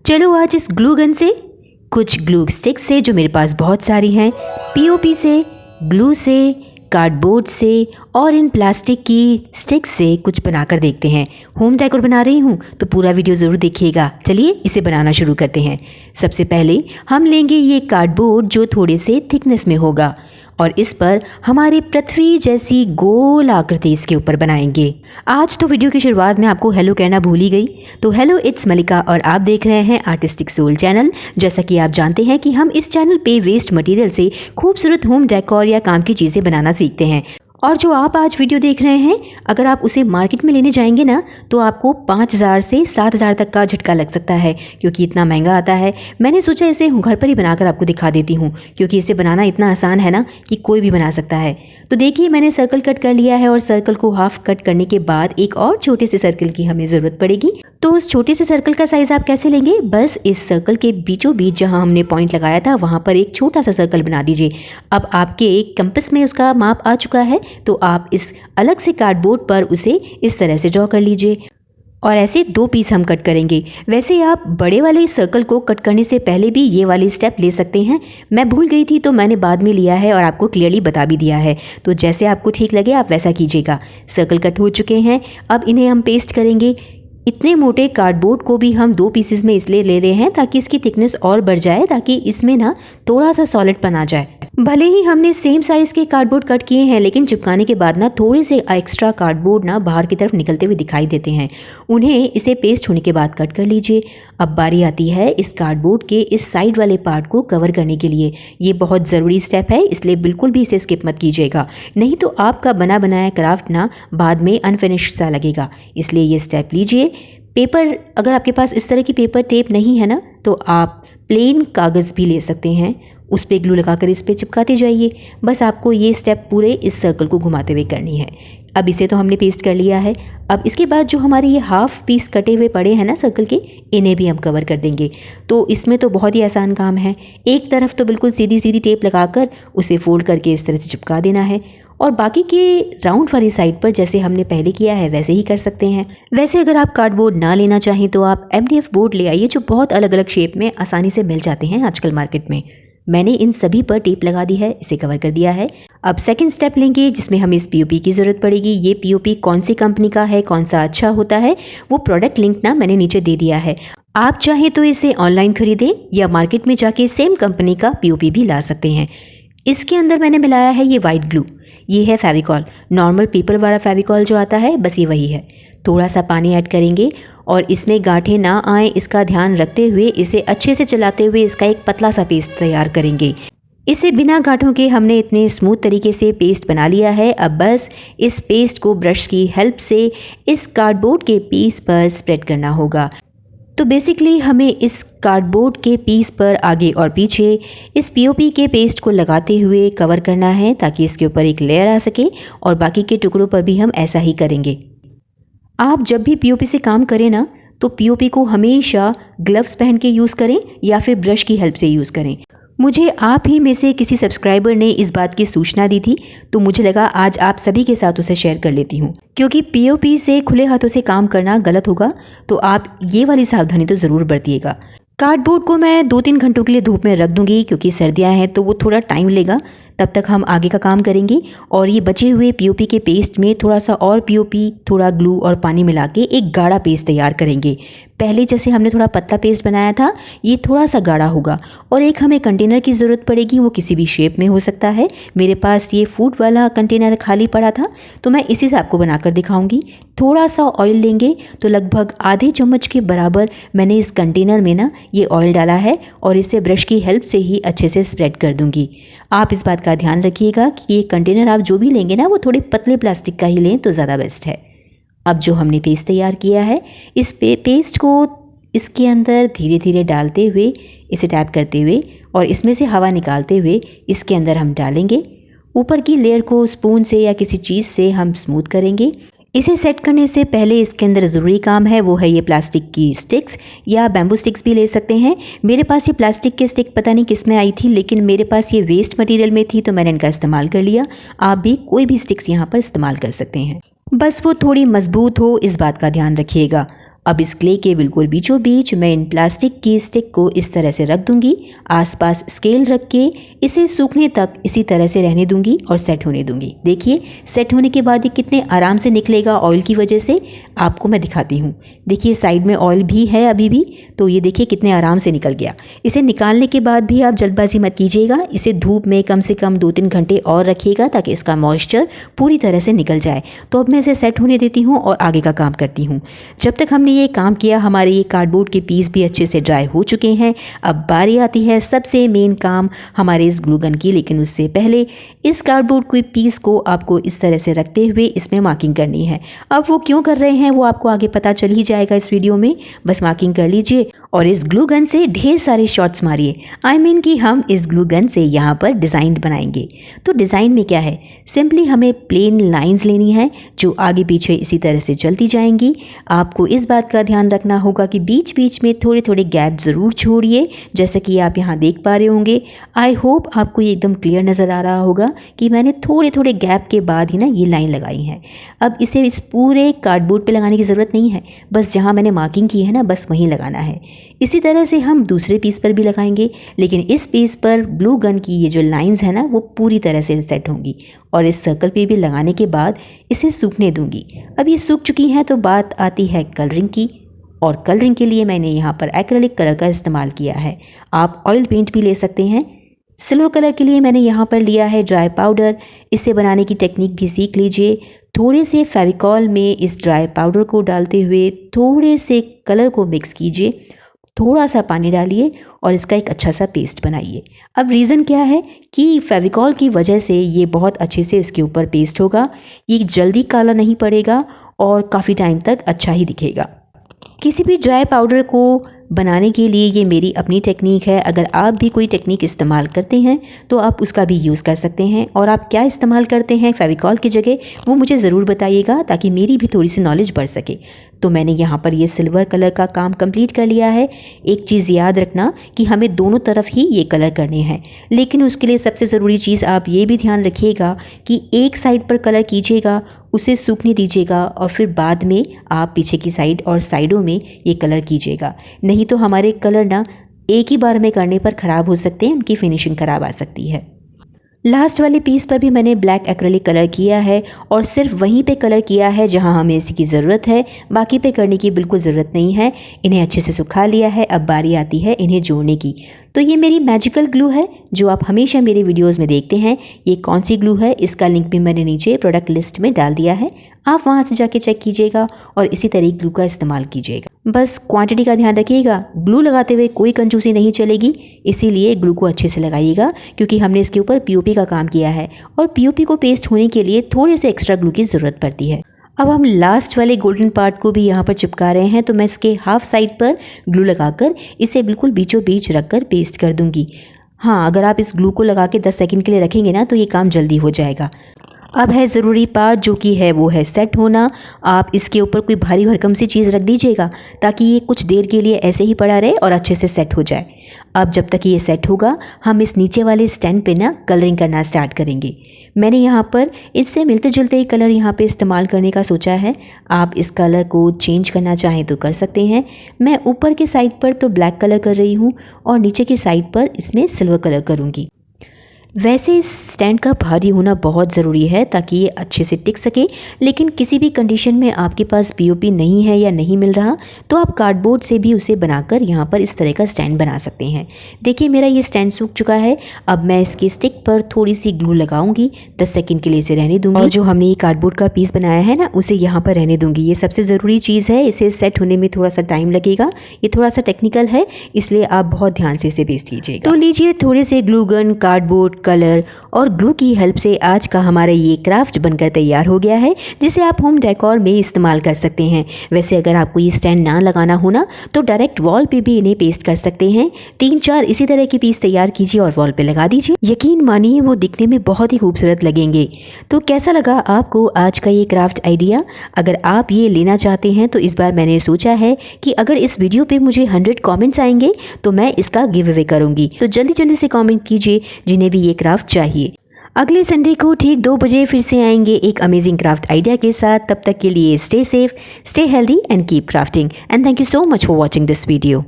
चलो आज इस ग्लू गन से, कुछ ग्लू स्टिक्स से जो मेरे पास बहुत सारी हैं, पीओपी से, ग्लू से, कार्डबोर्ड से और इन प्लास्टिक की स्टिक्स से कुछ बनाकर देखते हैं। होम डेकोर बना रही हूँ तो पूरा वीडियो ज़रूर देखिएगा। चलिए इसे बनाना शुरू करते हैं। सबसे पहले हम लेंगे ये कार्डबोर्ड जो थोड़े से थिकनेस में होगा और इस पर हमारी पृथ्वी जैसी गोल आकृति इसके ऊपर बनाएंगे। आज तो वीडियो की शुरुआत में आपको हेलो कहना भूल ही गई। तो हेलो, इट्स मलिका और आप देख रहे हैं आर्टिस्टिक सोल चैनल। जैसा कि आप जानते हैं कि हम इस चैनल पे वेस्ट मटेरियल से खूबसूरत होम डेकोर या काम की चीज़ें बनाना सीखते हैं। और जो आप आज वीडियो देख रहे हैं, अगर आप उसे मार्केट में लेने जाएंगे ना तो आपको 5,000 से 7,000 तक का झटका लग सकता है, क्योंकि इतना महंगा आता है। मैंने सोचा इसे घर पर ही बनाकर आपको दिखा देती हूँ, क्योंकि इसे बनाना इतना आसान है ना कि कोई भी बना सकता है। तो देखिए, मैंने सर्कल कट कर लिया है और सर्कल को हाफ कट करने के बाद एक और छोटे से सर्कल की हमें ज़रूरत पड़ेगी। तो उस छोटे से सर्कल का साइज़ आप कैसे लेंगे, बस इस सर्कल के बीचों बीच जहाँ हमने पॉइंट लगाया था वहाँ पर एक छोटा सा सर्कल बना दीजिए। अब आपके कंपास में उसका माप आ चुका है तो आप इस अलग से कार्डबोर्ड पर उसे इस तरह से ड्रॉ कर लीजिए और ऐसे 2 पीस हम कट करेंगे। वैसे आप बड़े वाले सर्कल को कट करने से पहले भी ये वाली स्टेप ले सकते हैं। मैं भूल गई थी तो मैंने बाद में लिया है और आपको क्लियरली बता भी दिया है। तो जैसे आपको ठीक लगे आप वैसा कीजिएगा। सर्कल कट हो चुके हैं, अब इन्हें हम पेस्ट करेंगे। इतने मोटे कार्डबोर्ड को भी हम 2 पीसेस में इसलिए ले रहे हैं ताकि इसकी थिकनेस और बढ़ जाए, ताकि इसमें ना थोड़ा सा सॉलिडपन आ जाए। भले ही हमने सेम साइज़ के कार्डबोर्ड कट किए हैं, लेकिन चिपकाने के बाद ना थोड़े से एक्स्ट्रा कार्डबोर्ड ना बाहर की तरफ निकलते हुए दिखाई देते हैं। उन्हें इसे पेस्ट होने के बाद कट कर लीजिए। अब बारी आती है इस कार्डबोर्ड के इस साइड वाले पार्ट को कवर करने के लिए। ये बहुत ज़रूरी स्टेप है, इसलिए बिल्कुल भी इसे स्किप मत कीजिएगा, नहीं तो आपका बना बनाया क्राफ्ट ना बाद में अनफिनिश्ड सा लगेगा। इसलिए ये स्टेप लीजिए। पेपर, अगर आपके पास इस तरह की पेपर टेप नहीं है ना तो आप प्लेन कागज़ भी ले सकते हैं, उस पर ग्लू लगाकर इस पर चिपकाते जाइए। बस आपको ये स्टेप पूरे इस सर्कल को घुमाते हुए करनी है। अब इसे तो हमने पेस्ट कर लिया है। अब इसके बाद जो हमारे ये हाफ पीस कटे हुए पड़े हैं ना सर्कल के, इन्हें भी हम कवर कर देंगे। तो इसमें तो बहुत ही आसान काम है। एक तरफ तो बिल्कुल सीधी सीधी टेप लगाकर उसे फोल्ड करके इस तरह से चिपका देना है और बाकी के राउंड वाली साइड पर जैसे हमने पहले किया है वैसे ही कर सकते हैं। वैसे अगर आप कार्डबोर्ड ना लेना चाहें तो आप MDF बोर्ड ले आइए, जो बहुत अलग अलग शेप में आसानी से मिल जाते हैं आजकल मार्केट में। मैंने इन सभी पर टेप लगा दी है, इसे कवर कर दिया है। अब सेकंड स्टेप लेंगे जिसमें हमें इस POP की ज़रूरत पड़ेगी। ये POP कौन सी कंपनी का है, कौन सा अच्छा होता है, वो प्रोडक्ट लिंक ना मैंने नीचे दे दिया है। आप चाहें तो इसे ऑनलाइन खरीदें या मार्केट में जाके सेम कंपनी का POP भी ला सकते हैं। इसके अंदर मैंने मिलाया है ये वाइट ग्लू, ये है फेविकॉल, नॉर्मल पेपर वाला फेविकॉल जो आता है, बस ये वही है। थोड़ा सा पानी ऐड करेंगे और इसमें गांठें ना आए इसका ध्यान रखते हुए इसे अच्छे से चलाते हुए इसका एक पतला सा पेस्ट तैयार करेंगे। इसे बिना गांठों के हमने इतने स्मूथ तरीके से पेस्ट बना लिया है। अब बस इस पेस्ट को ब्रश की हेल्प से इस कार्डबोर्ड के पीस पर स्प्रेड करना होगा। तो बेसिकली हमें इस कार्डबोर्ड के पीस पर आगे और पीछे इस POP के पेस्ट को लगाते हुए कवर करना है ताकि इसके ऊपर एक लेयर आ सके, और बाकी के टुकड़ों पर भी हम ऐसा ही करेंगे। आप जब भी POP से काम करें ना तो POP को हमेशा ग्लव्स पहन के यूज़ करें या फिर ब्रश की हेल्प से यूज़ करें। मुझे आप ही में से किसी सब्सक्राइबर ने इस बात की सूचना दी थी, तो मुझे लगा आज आप सभी के साथ उसे शेयर कर लेती हूँ, क्योंकि POP से खुले हाथों से काम करना गलत होगा। तो आप ये वाली सावधानी तो ज़रूर बरतिएगा। कार्डबोर्ड को मैं 2-3 घंटों के लिए धूप में रख दूँगी, क्योंकि सर्दियाँ हैं तो वो थोड़ा टाइम लेगा। तब तक हम आगे का काम करेंगे और ये बचे हुए POP के पेस्ट में थोड़ा सा और POP, थोड़ा ग्लू और पानी मिला के एक गाढ़ा पेस्ट तैयार करेंगे। पहले जैसे हमने थोड़ा पतला पेस्ट बनाया था, ये थोड़ा सा गाढ़ा होगा। और एक हमें कंटेनर की ज़रूरत पड़ेगी, वो किसी भी शेप में हो सकता है। मेरे पास ये फूड वाला कंटेनर खाली पड़ा था तो मैं इसी से आपको बनाकर दिखाऊंगी। थोड़ा सा ऑयल लेंगे, तो लगभग आधे चम्मच के बराबर मैंने इस कंटेनर में ना ये ऑयल डाला है और इसे ब्रश की हेल्प से ही अच्छे से स्प्रेड कर दूंगी। आप इस बात का ध्यान रखिएगा कि ये कंटेनर आप जो भी लेंगे ना वो थोड़े पतले प्लास्टिक का ही लें तो ज़्यादा बेस्ट है। अब जो हमने पेस्ट तैयार किया है, इस पेस्ट को इसके अंदर धीरे धीरे डालते हुए, इसे टैप करते हुए और इसमें से हवा निकालते हुए इसके अंदर हम डालेंगे। ऊपर की लेयर को स्पून से या किसी चीज़ से हम स्मूथ करेंगे। इसे सेट करने से पहले इसके अंदर ज़रूरी काम है, वो है ये प्लास्टिक की स्टिक्स या बैम्बू स्टिक्स भी ले सकते हैं। मेरे पास ये प्लास्टिक की स्टिक पता नहीं किस में आई थी, लेकिन मेरे पास ये वेस्ट मटेरियल में थी तो मैंने इनका इस्तेमाल कर लिया। आप भी कोई भी स्टिक्स यहाँ पर इस्तेमाल कर सकते हैं, बस वो थोड़ी मजबूत हो, इस बात का ध्यान रखिएगा। अब इस क्ले के बिल्कुल बीचों बीच मैं इन प्लास्टिक की स्टिक को इस तरह से रख दूंगी। आसपास स्केल रख के इसे सूखने तक इसी तरह से रहने दूंगी और सेट होने दूंगी। देखिए सेट होने के बाद ये कितने आराम से निकलेगा ऑयल की वजह से। आपको मैं दिखाती हूँ। देखिए साइड में ऑयल भी है अभी भी, तो ये देखिए कितने आराम से निकल गया। इसे निकालने के बाद भी आप जल्दबाजी मत कीजिएगा। इसे धूप में कम से कम 2-3 घंटे और रखिएगा ताकि इसका मॉइस्चर पूरी तरह से निकल जाए। तो अब मैं इसे सेट होने देती हूँ और आगे का काम करती हूँ। जब तक हमने ये काम किया हमारे ये कार्डबोर्ड के पीस भी अच्छे से ड्राई हो चुके हैं। अब बारी आती है सबसे मेन काम हमारे इस ग्लू गन की। लेकिन उससे पहले इस कार्डबोर्ड के पीस को आपको इस तरह से रखते हुए इसमें मार्किंग करनी है। अब वो क्यों कर रहे हैं वो आपको आगे पता चल ही जाएगा इस वीडियो में। बस मार्किंग कर लीजिए और इस ग्लू गन से ढेर सारे शॉट्स मारिए। आई मीन कि हम इस ग्लू गन से यहाँ पर डिज़ाइन बनाएंगे। तो डिज़ाइन में क्या है, सिंपली हमें प्लेन लाइंस लेनी है जो आगे पीछे इसी तरह से चलती जाएंगी। आपको इस बात का ध्यान रखना होगा कि बीच बीच में थोड़े थोड़े गैप ज़रूर छोड़िए, जैसा कि आप यहाँ देख पा रहे होंगे। आई होप आपको ये एकदम क्लियर नज़र आ रहा होगा कि मैंने थोड़े थोड़े गैप के बाद ही ना ये लाइन लगाई है। अब इसे इस पूरे कार्डबोर्ड पे लगाने की ज़रूरत नहीं है, बस जहाँ मैंने मार्किंग की है ना बस वहीं लगाना है। इसी तरह से हम दूसरे पीस पर भी लगाएंगे, लेकिन इस पीस पर ग्लू गन की ये जो लाइंस है ना वो पूरी तरह से सेट होंगी। और इस सर्कल पे भी लगाने के बाद इसे सूखने दूंगी। अब ये सूख चुकी हैं तो बात आती है कलरिंग की। और कलरिंग के लिए मैंने यहाँ पर एक्रेलिक कलर का इस्तेमाल किया है। आप ऑयल पेंट भी ले सकते हैं। सिल्वर कलर के लिए मैंने यहाँ पर लिया है ड्राई पाउडर। इसे बनाने की टेक्निक भी सीख लीजिए। थोड़े से फेविकॉल में इस ड्राई पाउडर को डालते हुए थोड़े से कलर को मिक्स कीजिए, थोड़ा सा पानी डालिए और इसका एक अच्छा सा पेस्ट बनाइए। अब रीज़न क्या है कि फेविकॉल की वजह से ये बहुत अच्छे से इसके ऊपर पेस्ट होगा। ये जल्दी काला नहीं पड़ेगा और काफ़ी टाइम तक अच्छा ही दिखेगा। किसी भी ड्राई पाउडर को बनाने के लिए ये मेरी अपनी टेक्निक है। अगर आप भी कोई टेक्निक इस्तेमाल करते हैं तो आप उसका भी यूज़ कर सकते हैं। और आप क्या इस्तेमाल करते हैं फेविकॉल की जगह वो मुझे ज़रूर बताइएगा ताकि मेरी भी थोड़ी सी नॉलेज बढ़ सके। तो मैंने यहाँ पर ये सिल्वर कलर का काम कंप्लीट कर लिया है। एक चीज़ याद रखना कि हमें दोनों तरफ ही ये कलर करने हैं, लेकिन उसके लिए सबसे ज़रूरी चीज़ आप ये भी ध्यान रखिएगा कि एक साइड पर कलर कीजिएगा, उसे सूखने दीजिएगा और फिर बाद में आप पीछे की साइड और साइडों में ये कलर कीजिएगा। नहीं तो हमारे कलर ना एक ही बार में करने पर ख़राब हो सकते हैं, उनकी फिनिशिंग ख़राब आ सकती है। लास्ट वाले पीस पर भी मैंने ब्लैक एक्रेलिक कलर किया है और सिर्फ वहीं पे कलर किया है जहां हमें इसकी ज़रूरत है। बाकी पे करने की बिल्कुल ज़रूरत नहीं है। इन्हें अच्छे से सुखा लिया है। अब बारी आती है इन्हें जोड़ने की। तो ये मेरी मैजिकल ग्लू है जो आप हमेशा मेरे वीडियोस में देखते हैं। ये कौन सी ग्लू है इसका लिंक भी मैंने नीचे प्रोडक्ट लिस्ट में डाल दिया है, आप वहाँ से जाके चेक कीजिएगा और इसी तरह ग्लू का इस्तेमाल कीजिएगा। बस क्वांटिटी का ध्यान रखिएगा। ग्लू लगाते हुए कोई कंजूसी नहीं चलेगी, इसीलिए ग्लू को अच्छे से लगाइएगा क्योंकि हमने इसके ऊपर पीओपी का काम किया है और पीओपी को पेस्ट होने के लिए थोड़े से एक्स्ट्रा ग्लू की ज़रूरत पड़ती है। अब हम लास्ट वाले गोल्डन पार्ट को भी यहाँ पर चिपका रहे हैं, तो मैं इसके हाफ साइड पर ग्लू लगाकर इसे बिल्कुल बीचों बीच रखकर पेस्ट कर दूंगी। हाँ, अगर आप इस ग्लू को लगा के 10 सेकंड के लिए रखेंगे ना तो ये काम जल्दी हो जाएगा। अब है ज़रूरी पार्ट जो कि है वो है सेट होना। आप इसके ऊपर कोई भारी भरकम सी चीज़ रख दीजिएगा ताकि ये कुछ देर के लिए ऐसे ही पड़ा रहे और अच्छे से सेट हो जाए। अब जब तक ये सेट होगा हम इस नीचे वाले स्टैंड पे ना कलरिंग करना स्टार्ट करेंगे। मैंने यहाँ पर इससे मिलते जुलते ही कलर यहाँ पे इस्तेमाल करने का सोचा है। आप इस कलर को चेंज करना चाहें तो कर सकते हैं। मैं ऊपर के साइड पर तो ब्लैक कलर कर रही हूँ और नीचे की साइड पर इसमें सिल्वर कलर करूँगी। वैसे इस स्टैंड का भारी होना बहुत ज़रूरी है ताकि ये अच्छे से टिक सके, लेकिन किसी भी कंडीशन में आपके पास पीओपी नहीं है या नहीं मिल रहा तो आप कार्डबोर्ड से भी उसे बनाकर यहाँ पर इस तरह का स्टैंड बना सकते हैं। देखिए मेरा ये स्टैंड सूख चुका है। अब मैं इसकी स्टिक पर थोड़ी सी ग्लू लगाऊंगी, 10 सेकंड के लिए इसे रहने दूंगी और जो हमने ये कार्डबोर्ड का पीस बनाया है ना उसे यहाँ पर रहने दूंगी। ये सबसे ज़रूरी चीज़ है, इसे सेट होने में थोड़ा सा टाइम लगेगा। ये थोड़ा सा टेक्निकल है इसलिए आप बहुत ध्यान से इसे पेस्ट कीजिएगा। तो लीजिए थोड़े से ग्लू गन, कार्डबोर्ड, कलर और ग्लू की हेल्प से आज का हमारा ये क्राफ्ट बनकर तैयार हो गया है जिसे आप होम डेकोर में इस्तेमाल कर सकते हैं। वैसे अगर आपको ये स्टैंड ना लगाना हो ना तो डायरेक्ट वॉल पे भी इन्हें पेस्ट कर सकते हैं। 3-4 इसी तरह के पीस तैयार कीजिए और वॉल पे लगा दीजिए। यकीन मानिए वो दिखने में बहुत ही खूबसूरत लगेंगे। तो कैसा लगा आपको आज का ये क्राफ्ट आइडिया? अगर आप ये लेना चाहते हैं तो इस बार मैंने सोचा है कि अगर इस वीडियो पे मुझे 100 कमेंट्स आएंगे तो मैं इसका गिव अवे करूंगी। तो जल्दी जल्दी से कमेंट कीजिए जिन्हें भी ये क्राफ्ट चाहिए। अगले संडे को ठीक 2 बजे फिर से आएंगे एक अमेजिंग क्राफ्ट आइडिया के साथ। तब तक के लिए stay safe, stay healthy and keep crafting and thank you so much for watching this video.